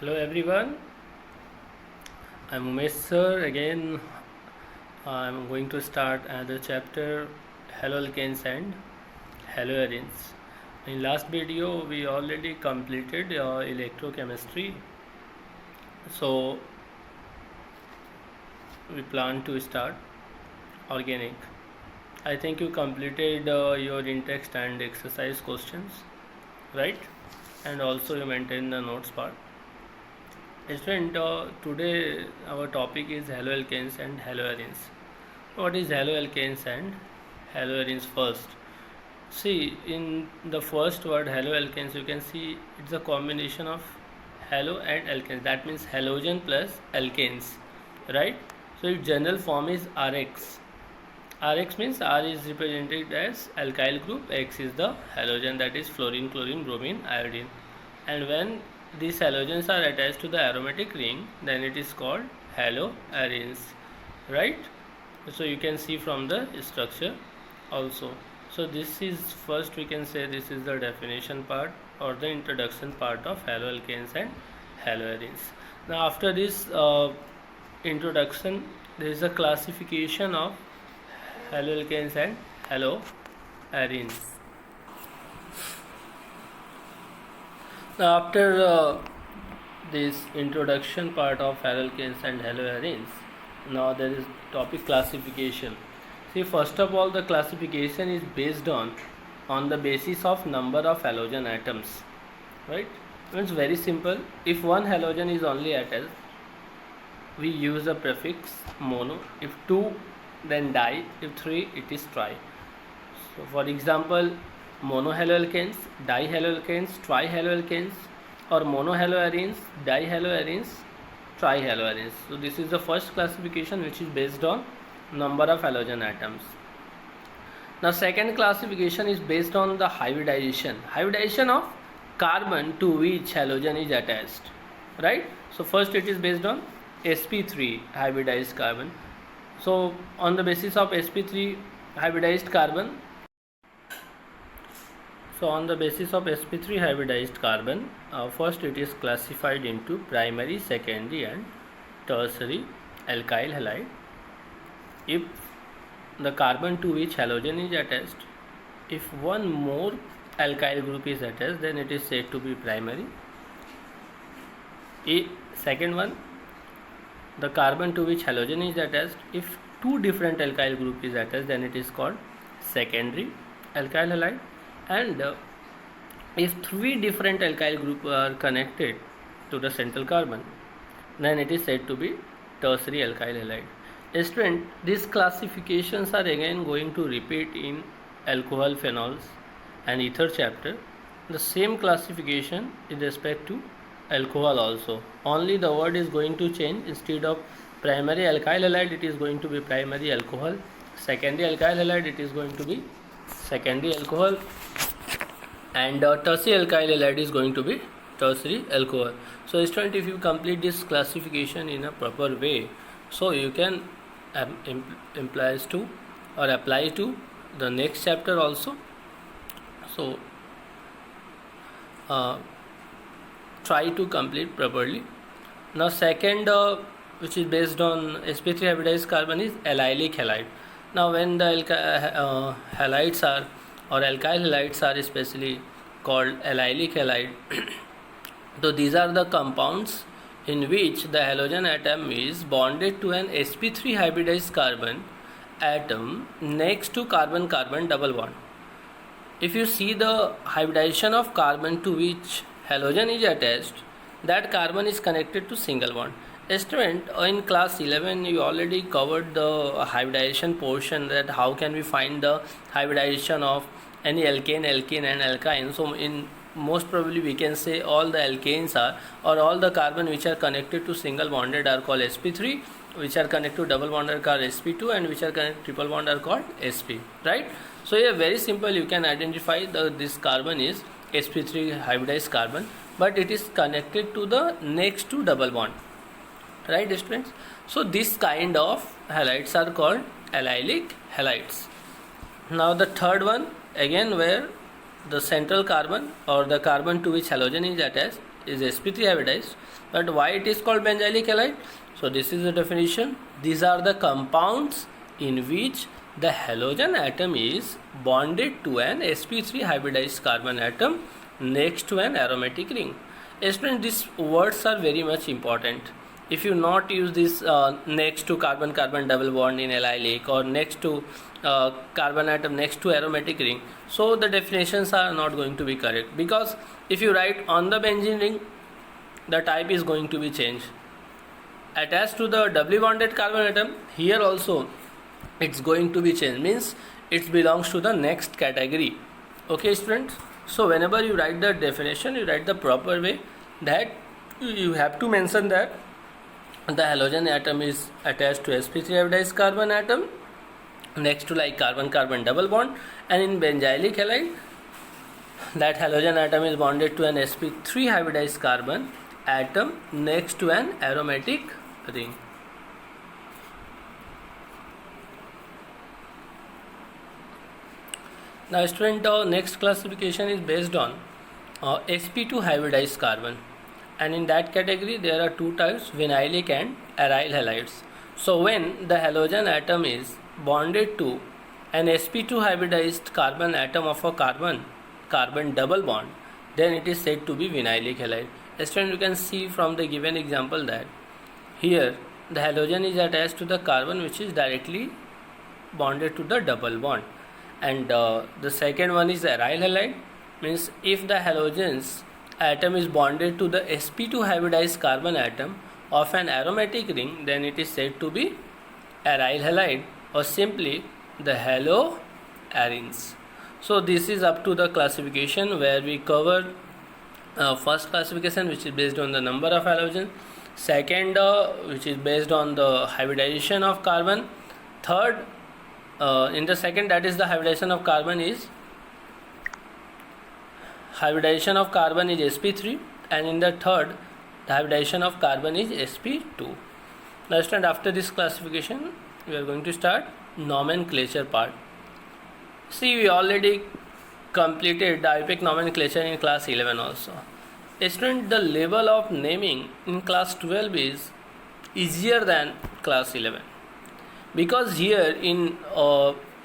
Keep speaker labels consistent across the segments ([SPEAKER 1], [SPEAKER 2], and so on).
[SPEAKER 1] Hello everyone, I'm Umesh sir. Again, I'm going to start another chapter, haloalkanes and haloarenes. In last video, we already completed electrochemistry, so we plan to start organic. I think you completed your in-text and exercise questions, right? And also you maintained the notes part. Student, today our topic is haloalkanes and haloarenes. What is haloalkanes and haloarenes first? See, in the first word haloalkanes, you can see it's a combination of halo and alkanes. That means halogen plus alkanes, right? So its general form is RX. RX means R is represented as alkyl group, X is the halogen, that is fluorine, chlorine, bromine, iodine. And when these halogens are attached to the aromatic ring, then it is called haloarenes, right? So you can see from the structure also. So this is first, we can say this is the definition part or the introduction part of haloalkanes and haloarenes. Now after this introduction, there is a classification of haloalkanes and haloarenes. Now after this introduction part of haloalkanes and haloarenes, now there is topic classification. See, first of all, the classification is based on the basis of number of halogen atoms, right? It's very simple. If one halogen is only attached, we use the prefix mono. If two, then di. If three, it is tri. So for example, monohaloalkanes, dihaloalkanes, trihaloalkanes, or monohaloarenes, dihaloarenes, trihaloarenes. So this is the first classification, which is based on number of halogen atoms. Now second classification is based on the hybridization of carbon to which halogen is attached, right? So first it is based on sp3 hybridized carbon. So on the basis of sp3 hybridized carbon, first it is classified into primary, secondary and tertiary alkyl halide. If the carbon to which halogen is attached, if one more alkyl group is attached, then it is said to be primary. Second one, the carbon to which halogen is attached, if two different alkyl group is attached, then it is called secondary alkyl halide. And if three different alkyl group are connected to the central carbon, then it is said to be tertiary alkyl halide. Student, these classifications are again going to repeat in alcohol, phenols and ether chapter. The same classification in respect to alcohol also. Only the word is going to change. Instead of primary alkyl halide, it is going to be primary alcohol. Secondary alkyl halide, it is going to be secondary alcohol. And tertiary alkyl halide is going to be tertiary alcohol. So student, if you complete this classification in a proper way, so you can apply to the next chapter also. So try to complete properly. Now second, which is based on sp3 hybridized carbon, is allylic halide. Now when the halides are, or alkyl halides are especially called allylic halide, so these are the compounds in which the halogen atom is bonded to an sp3 hybridized carbon atom next to carbon-carbon double bond. If you see the hybridization of carbon to which halogen is attached, that carbon is connected to single bond. Student, in class 11 you already covered the hybridization portion, that how can we find the hybridization of any alkane and alkyne. So in most probably we can say all the alkanes are, or all the carbon which are connected to single bonded are called sp3, which are connected to double bond are called sp2, and which are connected to triple bond are called sp, right? So yeah, very simple, you can identify this carbon is sp3 hybridized carbon, but it is connected to the next to double bond, right students? So this kind of halides are called allylic halides. Now the third one, again where the central carbon or the carbon to which halogen is attached is sp3 hybridized. But why it is called benzylic halide? So this is the definition. These are the compounds in which the halogen atom is bonded to an sp3 hybridized carbon atom next to an aromatic ring. Students, these words are very much important. If you not use this next to carbon-carbon double bond in allylic or next to carbon atom next to aromatic ring, so the definitions are not going to be correct, because if you write on the benzene ring, the type is going to be changed. Attached to the doubly bonded carbon atom, here also it's going to be changed, means it belongs to the next category. Okay students, so whenever you write the definition, you write the proper way, that you have to mention that the halogen atom is attached to sp3 hybridized carbon atom next to like carbon-carbon double bond, and in benzylic halide that halogen atom is bonded to an sp3 hybridized carbon atom next to an aromatic ring. Now student, next classification is based on sp2 hybridized carbon, and in that category there are two types, vinylic and aryl halides. So when the halogen atom is bonded to an sp2 hybridized carbon atom of a carbon double bond, then it is said to be vinylic halide. Student, you can see from the given example that here the halogen is attached to the carbon which is directly bonded to the double bond, and the second one is aryl halide, means if the halogen's atom is bonded to the sp2 hybridized carbon atom of an aromatic ring, then it is said to be aryl halide, or simply the haloarenes. So this is up to the classification, where we covered first classification, which is based on the number of halogen, second which is based on the hybridization of carbon, third in the second, that is the hybridization of carbon is sp3, and in the third the hybridization of carbon is sp2. Now student, after this classification we are going to start nomenclature part. See, we already completed diepic nomenclature in class 11 also. Student, the level of naming in class 12 is easier than class 11, because here in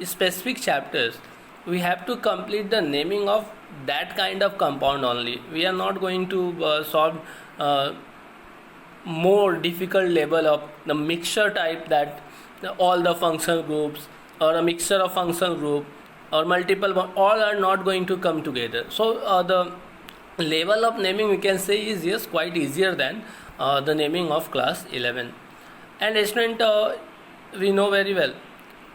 [SPEAKER 1] specific chapters we have to complete the naming of that kind of compound only. We are not going to solve more difficult level of the mixture type, that all the functional groups or a mixture of functional group or multiple, all are not going to come together. So the level of naming, we can say, is yes quite easier than the naming of class 11. And student, we know very well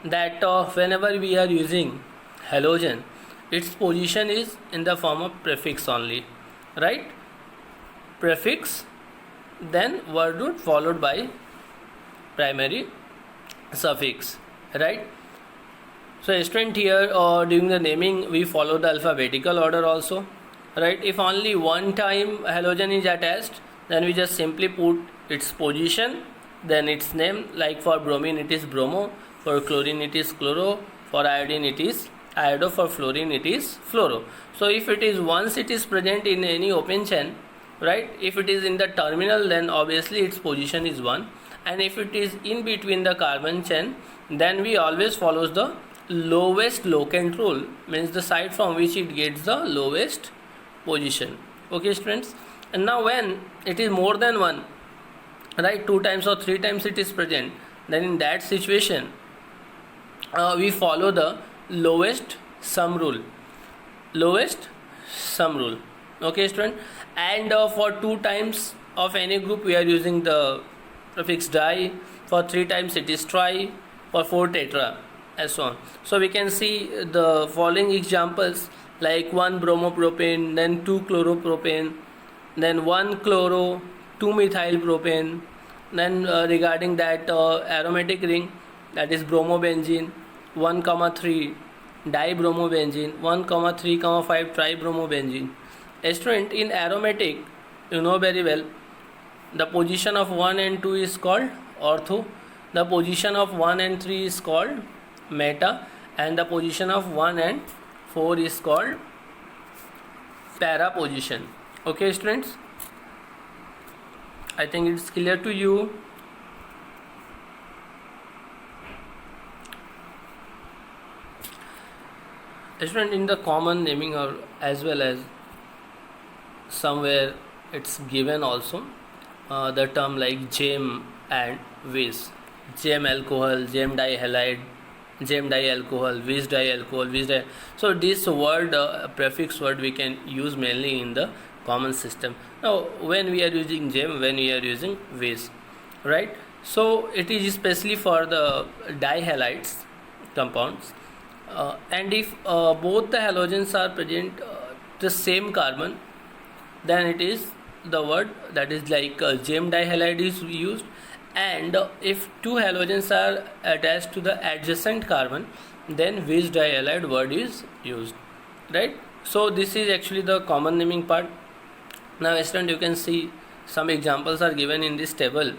[SPEAKER 1] that whenever we are using halogen, its position is in the form of prefix only, right? Prefix, then word root followed by primary suffix, right? So student, here during the naming we follow the alphabetical order also, right? If only one time halogen is attached, then we just simply put its position, then its name, like for bromine it is bromo, for chlorine it is chloro, for iodine it is iodo, for fluorine it is fluoro. So if it is once it is present in any open chain, right, if it is in the terminal, then obviously its position is 1, and if it is in between the carbon chain, then we always follows the lowest locant rule, means the side from which it gets the lowest position. Okay students, and now when it is more than 1, right, 2 times or 3 times it is present, then in that situation we follow the lowest sum rule. Okay student, and for 2 times of any group we are using the prefix di, for 3 times it is tri, for 4 tetra, and so on. So we can see the following examples, like 1 bromopropane, then 2 chloropropane, then 1 chloro, 2 methyl propane, then regarding that aromatic ring, that is bromobenzene, 1,3 dibromobenzene, 1,3,5 tribromobenzene. Student, in aromatic, you know very well, the position of 1 and 2 is called ortho, the position of 1 and 3 is called meta, and the position of 1 and 4 is called para position. Okay students, I think it's clear to you. Student, in the common naming or as well as somewhere it's given also the term like gem and whiz, gem alcohol, gem dihalide, gem dialcohol, whiz dialcohol, whiz di. So this word prefix word we can use mainly in the common system. Now when we are using gem, when we are using whiz, right? So it is especially for the dihalides compounds, and if both the halogens are present the same carbon, then it is the word that is like gem dihalide is used. And if two halogens are attached to the adjacent carbon, then whiz dihalide word is used, right? So this is actually the common naming part. Now student, you can see some examples are given in this table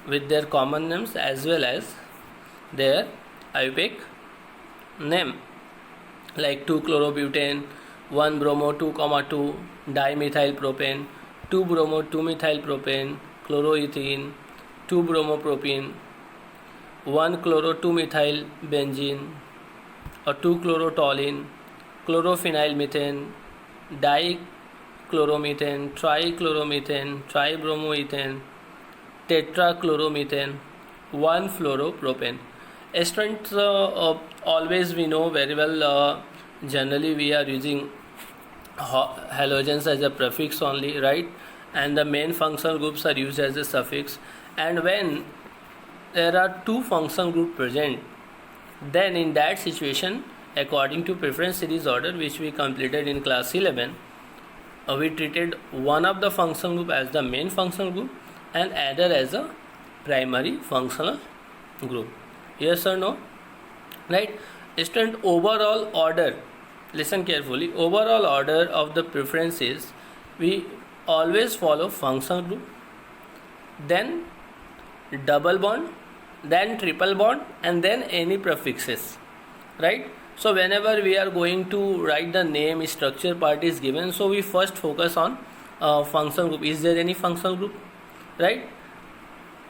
[SPEAKER 1] with their common names as well as their IUPAC name, like 2-chlorobutane, 1-bromo 2,2, dimethyl propane, 2-bromo 2-methyl propane, chloroethene, 2-bromopropene, 1-chloro 2-methyl benzene, or 2-chlorotoluene, chlorophenyl methane, dichloromethane, trichloromethane, tribromoethane, tetrachloromethane, 1-fluoropropane. Students, always we know very well, generally we are using halogens as a prefix only, right? And the main functional groups are used as a suffix. And when there are two functional groups present, then in that situation, according to preference series order which we completed in class 11, we treated one of the functional group as the main functional group and other as a primary functional group. Yes or no? Right? Student, overall order, listen carefully, overall order of the preferences, we always follow functional group, then double bond, then triple bond, and then any prefixes, right? So whenever we are going to write the name, structure part is given, so we first focus on functional group. Is there any functional group, right?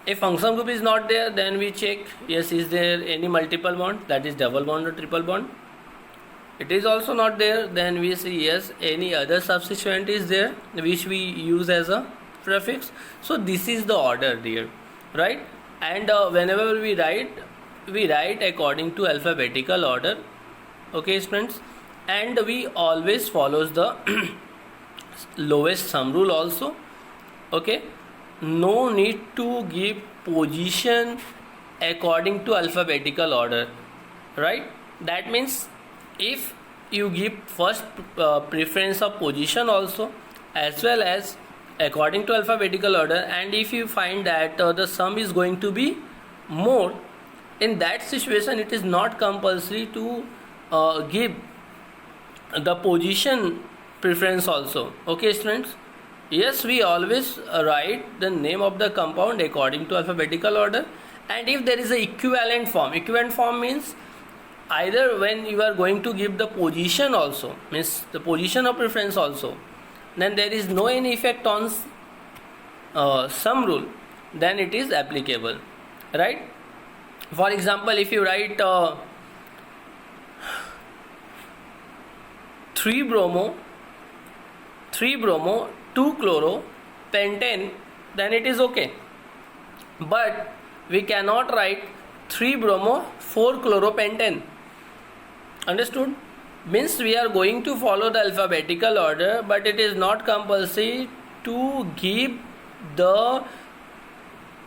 [SPEAKER 1] If functional group is not there, then we check, yes, is there any multiple bond, that is double bond or triple bond. It is also not there, then we say yes, any other substituent is there which we use as a prefix. So this is the order there, right? And whenever we write according to alphabetical order, okay students, and we always follows the lowest sum rule also, okay? No need to give position according to alphabetical order, right? That means if you give first preference of position also as well as according to alphabetical order, and if you find that the sum is going to be more, in that situation it is not compulsory to give the position preference also, okay students? Yes, we always write the name of the compound according to alphabetical order, and if there is a equivalent form means either when you are going to give the position also, means the position of preference also, then there is no any effect on sum rule, then it is applicable, right? For example, if you write 3-bromo 2-chloro pentane, then it is okay. But we cannot write 3-bromo 4-chloropentane. Understood? Means we are going to follow the alphabetical order, but it is not compulsory to give the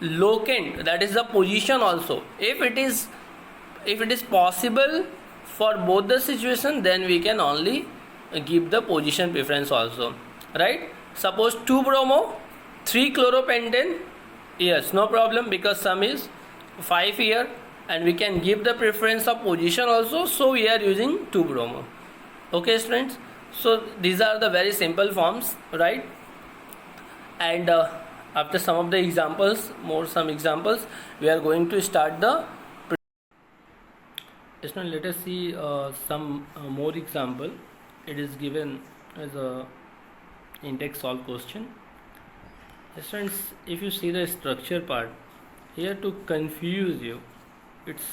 [SPEAKER 1] locant, that is the position also. If it is possible for both the situation, then we can only give the position preference also, right? Suppose 2-bromo 3-chloropentane, yes, no problem, because sum is 5 here and we can give the preference of position also, so we are using 2-bromo. Okay students, so these are the very simple forms, right? And after some of the examples, some examples, we are going to start the let us see some more example. It is given as a index solve question. Students, if you see the structure part here, to confuse you, it's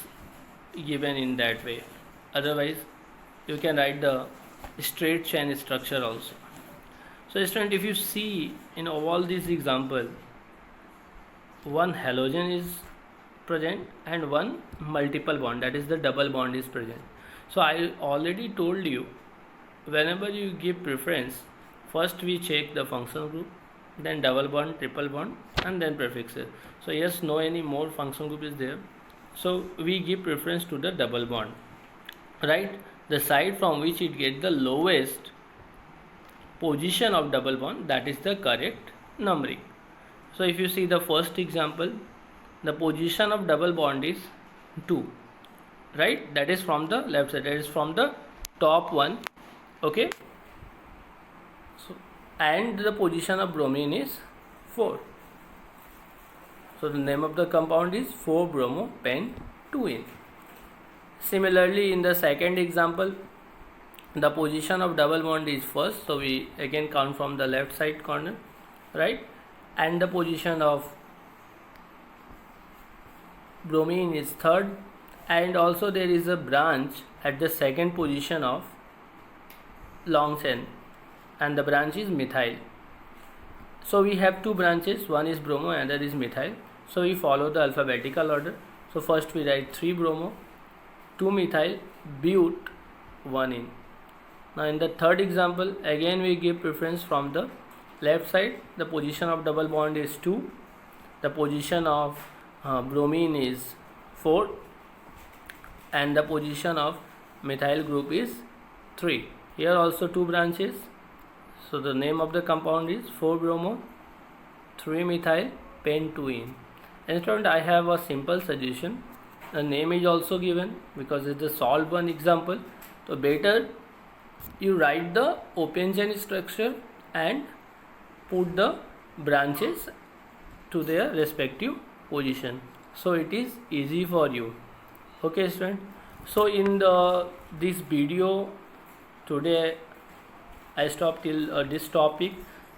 [SPEAKER 1] given in that way. Otherwise you can write the straight chain structure also. So student, if you see in all these example, one halogen is present and one multiple bond, that is the double bond is present. So I already told you, whenever you give preference, first we check the functional group, then double bond, triple bond, and then prefixes. So yes, no any more functional group is there, so we give preference to the double bond, right? The side from which it get the lowest position of double bond, that is the correct numbering. So if you see the first example, the position of double bond is 2, right? That is from the left side, that is from the top one. Okay, so and the position of bromine is 4. So the name of the compound is 4-bromo-pent-2-ene. Similarly, in the second example, the position of double bond is first, so we again count from the left side corner, right? And the position of bromine is third, and also there is a branch at the second position of long chain, and the branch is methyl. So we have two branches, one is bromo and other is methyl. So we follow the alphabetical order. So first we write 3-bromo, 2-methyl, but, 1-ene. Now in the third example, again we give preference from the left side. The position of double bond is 2, the position of bromine is 4, and the position of methyl group is 3. Here also two branches, so the name of the compound is 4-bromo, 3-methyl-pent-2-ene. And student, I have a simple suggestion. The name is also given because it's the solved one example. So better you write the open chain structure and put the branches to their respective position, so it is easy for you. Okay student, so in this video today I stopped till this topic,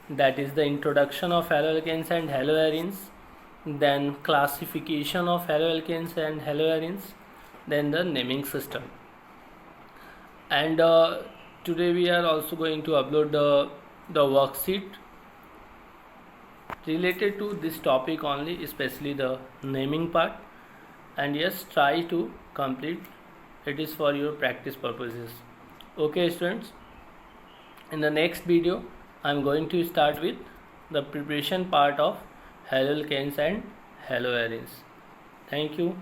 [SPEAKER 1] that is the introduction of haloalkanes and haloarenes, then classification of haloalkanes and haloarenes, then the naming system. And today we are also going to upload the worksheet related to this topic only, especially the naming part. And yes, try to complete, it is for your practice purposes. Okay students, in the next video I am going to start with the preparation part of haloalkanes and haloarenes. Thank you.